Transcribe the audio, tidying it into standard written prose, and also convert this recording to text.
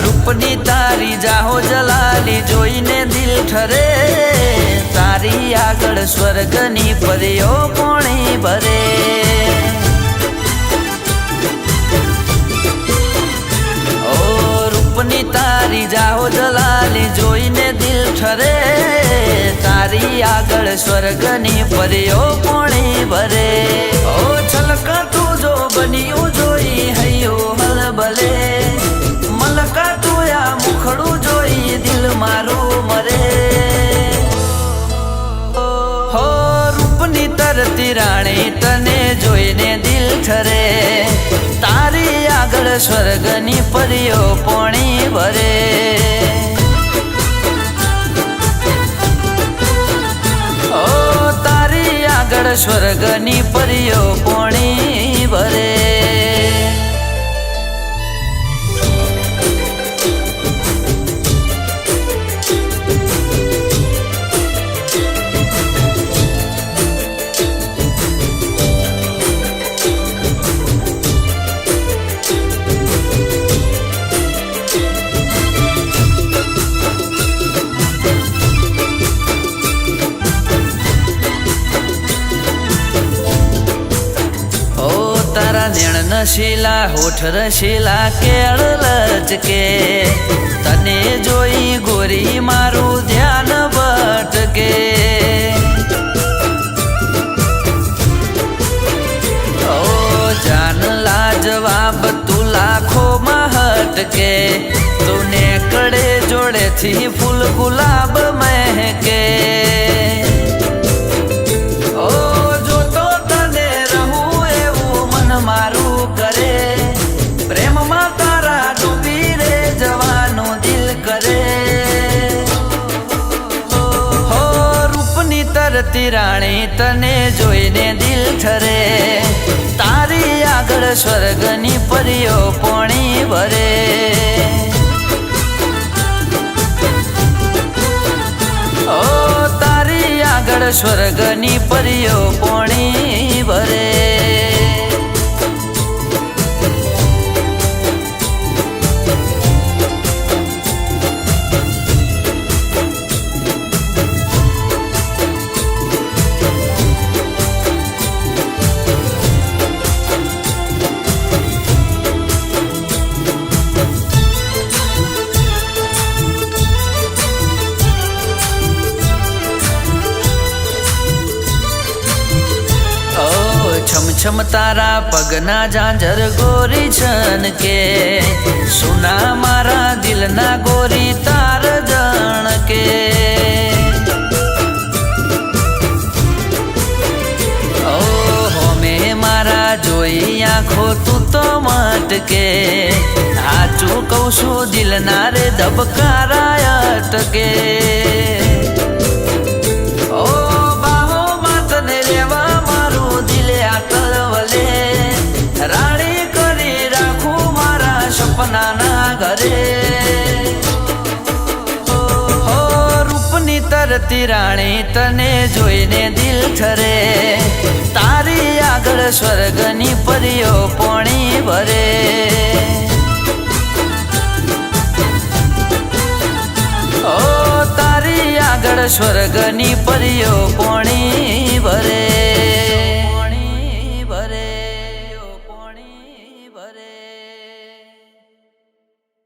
रूपनी तारी जाहो जलाली जोईने दिल ठरे तारी आगळ स्वर्गनी परियो पोणी भरे ओ रूपनी तारी जाहो जलाली जोईने दिल ठरे तारी आगळ स्वर्गनी परियो पोणी भरे ओ छलका तू जो बनियो जोई हयो हलबले मलका तू या मुखड़ू जोई दिल मारू मरे हो रूपनी तरती राणी तने जोईने दिल ठरे तारी आगळ स्वर्गनी परियो पोणी भरे ओ तारी आगळ स्वर्गनी परियो पोणी भरे नेण नशीला होठ रशीला केळ लचके तने जोई गोरी मारू ध्यान भटके ओ जान लाजवाब तू लाखो महटके तूने कड़े जोड़े थी फूल गुलाब महके मारू करे प्रेम मा तारा डूबी रे जवानो दिल करे हो रूपनी तरती राणी तने जोईने दिल ठरे तारी आगळ स्वर्गनी परियो पोणी भरे ओ तारी आगळ स्वर्गनी परियो पोणी भरे छम छम तारा पगना झांझर गोरी छन के सुना मारा दिल ना गोरी तार जण के ओ होमे मारा जोई आँखो तू तो मटके हाचू कौशु दिल ना रे धबकारा अटके ओ बाहो मातने लेवा मारू दिले आकलवले राणी करी राखू मारा सपना ना घरे हो रूपनी तरती राणी तने जोईने दिल ठरे तारी आगळ स्वर्गनी परियो पोणी भरे ओ तारी आगळ स्वर्गनी परियो पोणी भरे